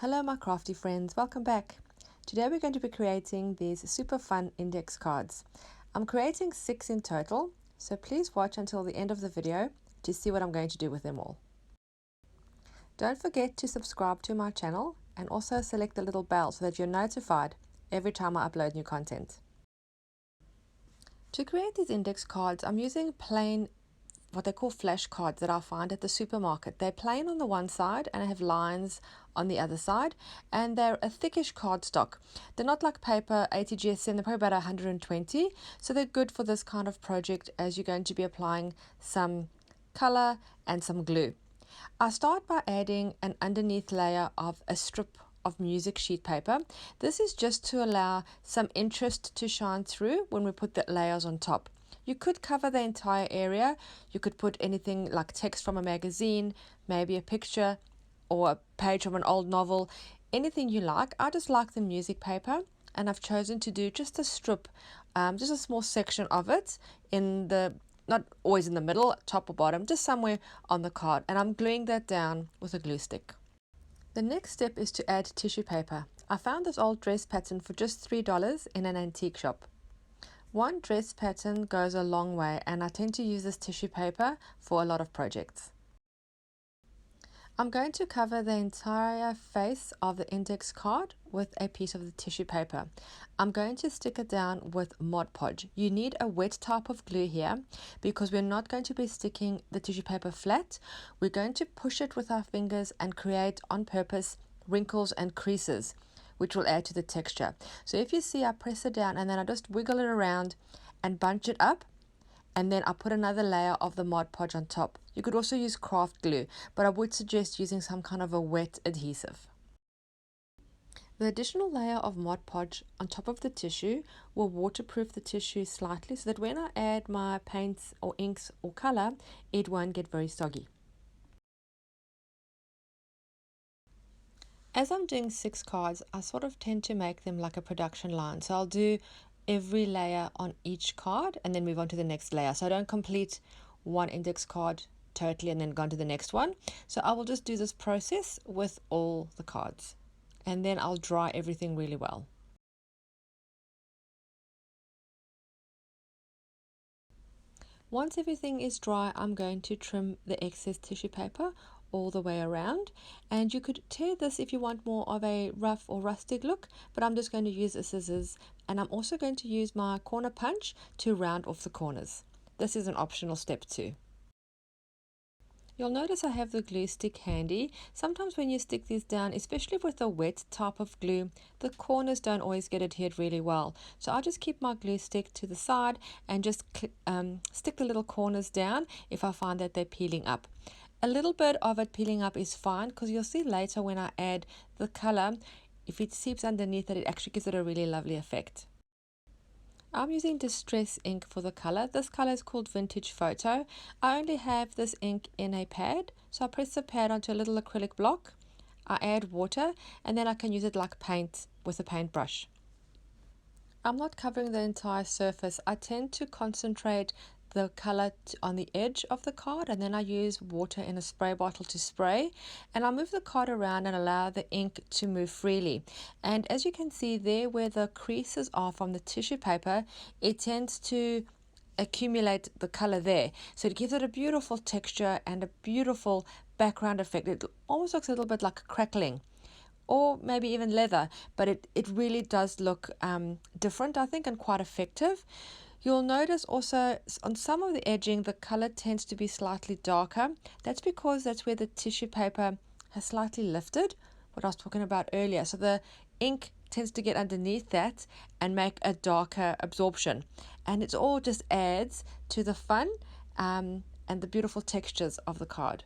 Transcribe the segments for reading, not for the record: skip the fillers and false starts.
Hello my crafty friends, welcome back. Today we're going to be creating these super fun index cards. I'm creating 6 in total, so please watch until the end of the video to see what I'm going to do with them all. Don't forget to subscribe to my channel and also select the little bell so that you're notified every time I upload new content. To create these index cards, I'm using plain what they call flash cards that I find at the supermarket. They're plain on the one side and I have lines on the other side, and they're a thickish cardstock. They're not like paper 80 GSM, they're probably about 120, so they're good for this kind of project as you're going to be applying some color and some glue. I start by adding an underneath layer of a strip of music sheet paper. This is just to allow some interest to shine through when we put the layers on top. You could cover the entire area. You could put anything like text from a magazine, maybe a picture or a page from an old novel, anything you like. I just like the music paper, and I've chosen to do just a strip, just a small section of it in the, not always in the middle, top or bottom, just somewhere on the card, and I'm gluing that down with a glue stick. The next step is to add tissue paper. I found this old dress pattern for just $3 in an antique shop. One dress pattern goes a long way, and I tend to use this tissue paper for a lot of projects. I'm going to cover the entire face of the index card with a piece of the tissue paper. I'm going to stick it down with Mod Podge. You need a wet type of glue here because we're not going to be sticking the tissue paper flat. We're going to push it with our fingers and create on purpose wrinkles and creases, which will add to the texture. So if you see, I press it down and then I just wiggle it around and bunch it up, and then I put another layer of the Mod Podge on top. You could also use craft glue, but I would suggest using some kind of a wet adhesive. The additional layer of Mod Podge on top of the tissue will waterproof the tissue slightly so that when I add my paints or inks or color, it won't get very soggy. As I'm doing 6 cards, I sort of tend to make them like a production line. So I'll do every layer on each card and then move on to the next layer. So I don't complete one index card totally and then go on to the next one. So I will just do this process with all the cards. And then I'll dry everything really well. Once everything is dry, I'm going to trim the excess tissue paper all the way around, and you could tear this if you want more of a rough or rustic look, but I'm just going to use a scissors, and I'm also going to use my corner punch to round off the corners. This is an optional step too. You'll notice I have the glue stick handy. Sometimes when you stick these down, especially with a wet type of glue, the corners don't always get adhered really well. So I'll just keep my glue stick to the side and just stick the little corners down if I find that they're peeling up. A little bit of it peeling up is fine because you'll see later when I add the color, if it seeps underneath it actually gives it a really lovely effect. I'm using Distress ink for the color. This color is called Vintage Photo. I only have this ink in a pad, so I press the pad onto a little acrylic block. I add water, and then I can use it like paint with a paintbrush. I'm not covering the entire surface. I tend to concentrate the color on the edge of the card, and then I use water in a spray bottle to spray, and I move the card around and allow the ink to move freely. And as you can see there where the creases are from the tissue paper, it tends to accumulate the color there, so it gives it a beautiful texture and a beautiful background effect. It almost looks a little bit like crackling or maybe even leather, but it really does look different, I think, and quite effective. You'll notice also on some of the edging the color tends to be slightly darker. That's because that's where the tissue paper has slightly lifted, what I was talking about earlier. So the ink tends to get underneath that and make a darker absorption, and it all just adds to the fun and the beautiful textures of the card.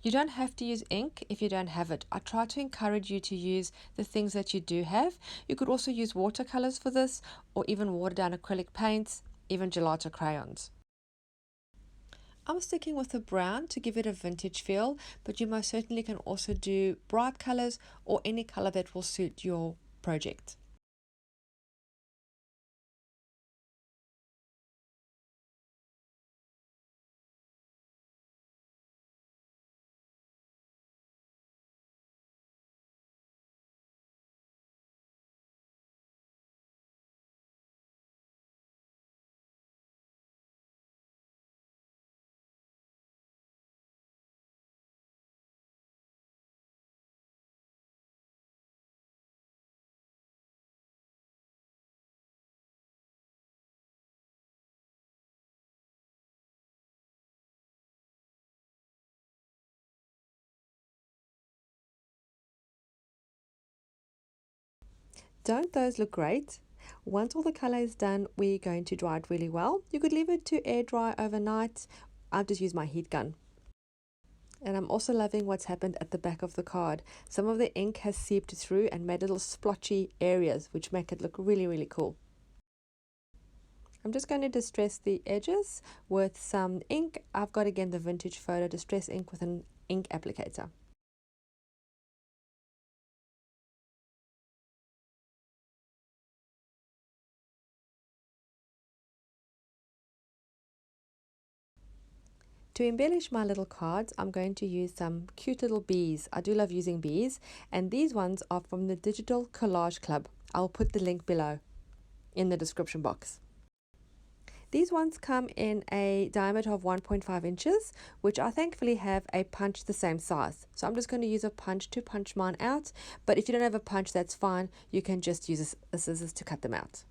You don't have to use ink if you don't have it. I try to encourage you to use the things that you do have. You could also use watercolors for this, or even watered down acrylic paints, even gelato crayons. I'm sticking with a brown to give it a vintage feel, but you most certainly can also do bright colors or any color that will suit your project. Don't those look great? Once all the color is done, we're going to dry it really well. You could leave it to air dry overnight. I've just used my heat gun. And I'm also loving what's happened at the back of the card. Some of the ink has seeped through and made little splotchy areas, which make it look really, really cool. I'm just going to distress the edges with some ink. I've got again the vintage photo distress ink with an ink applicator. To embellish my little cards, I'm going to use some cute little bees. I do love using bees, and these ones are from the Digital Collage Club. I'll put the link below in the description box. These ones come in a diameter of 1.5 inches, which I thankfully have a punch the same size. So I'm just going to use a punch to punch mine out, but if you don't have a punch, that's fine. You can just use a scissors to cut them out.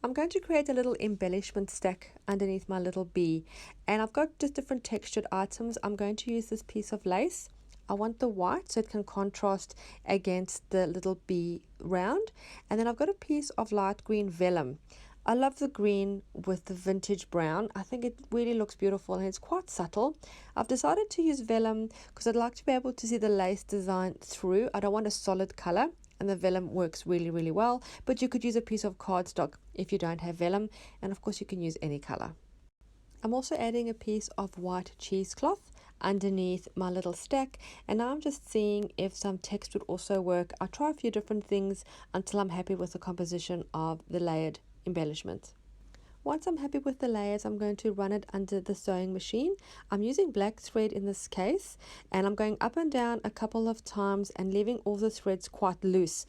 I'm going to create a little embellishment stack underneath my little bee, and I've got just different textured items. I'm going to use this piece of lace. I want the white so it can contrast against the little bee round, and then I've got a piece of light green vellum. I love the green with the vintage brown. I think it really looks beautiful and it's quite subtle. I've decided to use vellum because I'd like to be able to see the lace design through. I don't want a solid color, and the vellum works really, really well, but you could use a piece of cardstock if you don't have vellum, and of course you can use any color. I'm also adding a piece of white cheesecloth underneath my little stack, and now I'm just seeing if some text would also work. I'll try a few different things until I'm happy with the composition of the layered embellishment. Once I'm happy with the layers, I'm going to run it under the sewing machine. I'm using black thread in this case, and I'm going up and down a couple of times and leaving all the threads quite loose.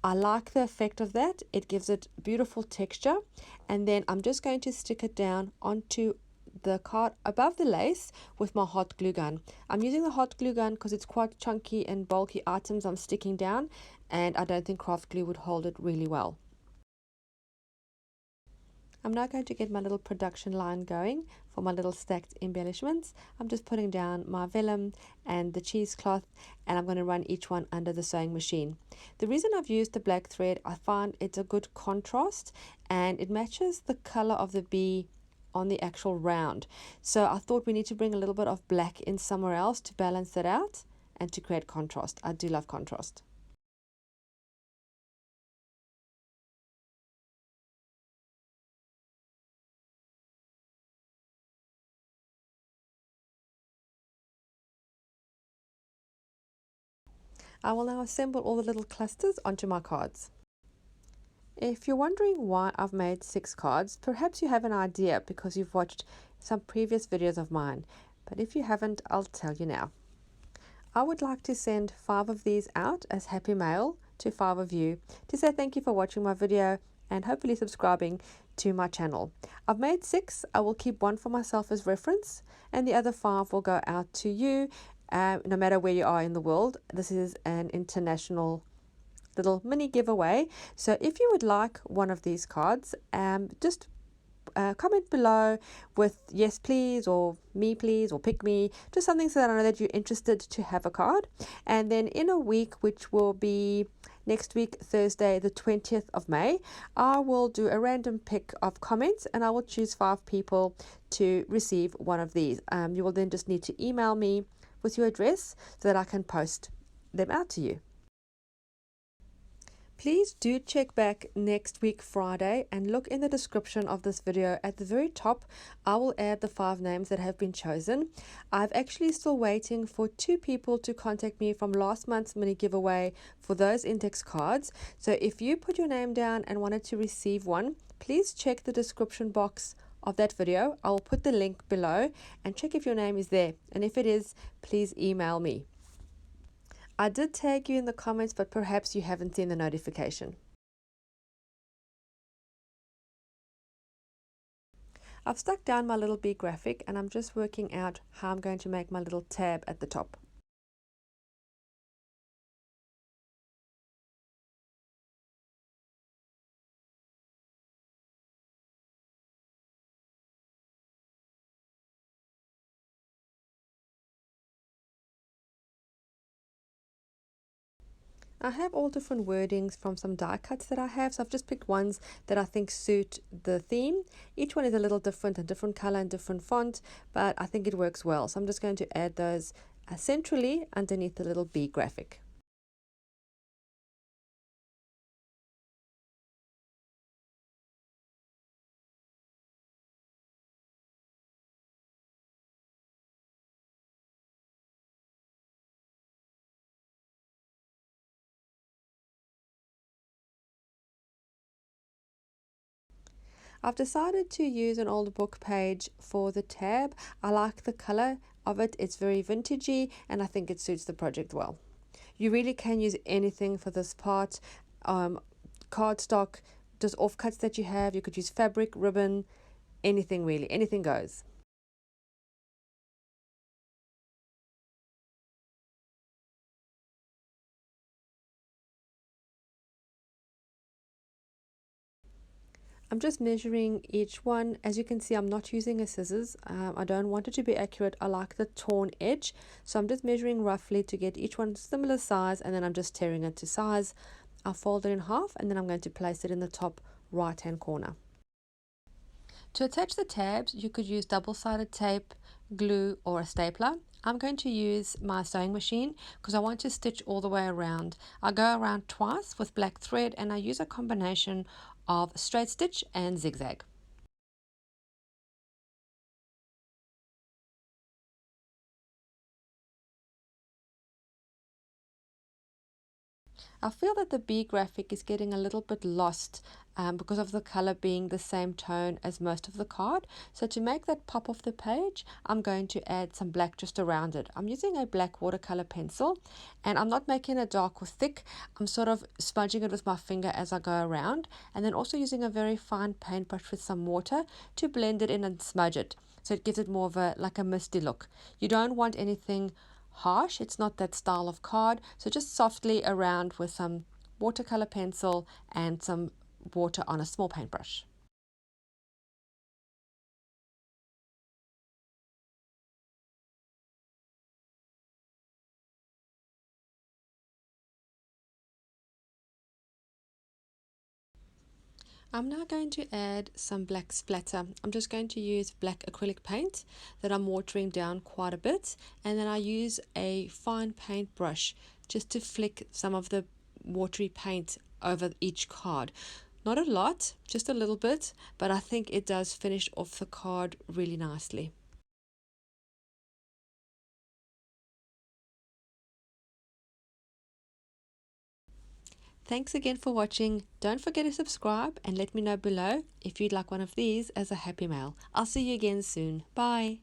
I like the effect of that. It gives it beautiful texture. And then I'm just going to stick it down onto the card above the lace with my hot glue gun. I'm using the hot glue gun because it's quite chunky and bulky items I'm sticking down, and I don't think craft glue would hold it really well. I'm now going to get my little production line going for my little stacked embellishments. I'm just putting down my vellum and the cheesecloth, and I'm going to run each one under the sewing machine. The reason I've used the black thread, I find it's a good contrast and it matches the color of the bee on the actual round. So I thought we need to bring a little bit of black in somewhere else to balance it out and to create contrast. I do love contrast. I will now assemble all the little clusters onto my cards. If you're wondering why I've made 6 cards, perhaps you have an idea because you've watched some previous videos of mine, but if you haven't, I'll tell you now. I would like to send 5 of these out as happy mail to 5 of you to say thank you for watching my video and hopefully subscribing to my channel. I've made 6. I will keep 1 for myself as reference, and the other 5 will go out to you. No matter where you are in the world. This is an international little mini giveaway. So if you would like one of these cards, just comment below with yes please or me please or pick me, just something so that I know that you're interested to have a card. And then in a week, which will be next week, Thursday the 20th of May, I will do a random pick of comments and I will choose 5 people to receive one of these. You will then just need to email me with your address so that I can post them out to you. Please do check back next week Friday and look in the description of this video. At the very top, I will add the 5 names that have been chosen. I've actually still waiting for 2 people to contact me from last month's mini giveaway for those index cards. So if you put your name down and wanted to receive one, please check the description box of that video. I will put the link below and check if your name is there, and if it is, please email me. I did tag you in the comments, but perhaps you haven't seen the notification. I've stuck down my little bee graphic and I'm just working out how I'm going to make my little tab at the top. I have all different wordings from some die cuts that I have, so I've just picked ones that I think suit the theme. Each one is a little different, a different color and different font, but I think it works well. So I'm just going to add those centrally underneath the little bee graphic. I've decided to use an old book page for the tab. I like the color of it. It's very vintagey and I think it suits the project well. You really can use anything for this part. Cardstock, just offcuts that you have. You could use fabric, ribbon, anything really, anything goes. I'm just measuring each one. As you can see, I'm not using a scissors. I don't want it to be accurate. I like the torn edge. So I'm just measuring roughly to get each one similar size, and then I'm just tearing it to size. I'll fold it in half, and then I'm going to place it in the top right hand corner. To attach the tabs, you could use double-sided tape, glue, or a stapler. I'm going to use my sewing machine because I want to stitch all the way around. I go around twice with black thread and I use a combination of straight stitch and zigzag. I feel that the bee graphic is getting a little bit lost because of the color being the same tone as most of the card. So to make that pop off the page, I'm going to add some black just around it. I'm using a black watercolor pencil and I'm not making it dark or thick. I'm sort of smudging it with my finger as I go around, and then also using a very fine paintbrush with some water to blend it in and smudge it. So it gives it more of a like a misty look. You don't want anything harsh, it's not that style of card, so just softly around with some watercolor pencil and some water on a small paintbrush. I'm now going to add some black splatter. I'm just going to use black acrylic paint that I'm watering down quite a bit, and then I use a fine paintbrush just to flick some of the watery paint over each card. Not a lot, just a little bit, but I think it does finish off the card really nicely. Thanks again for watching. Don't forget to subscribe and let me know below if you'd like one of these as a happy mail. I'll see you again soon. Bye.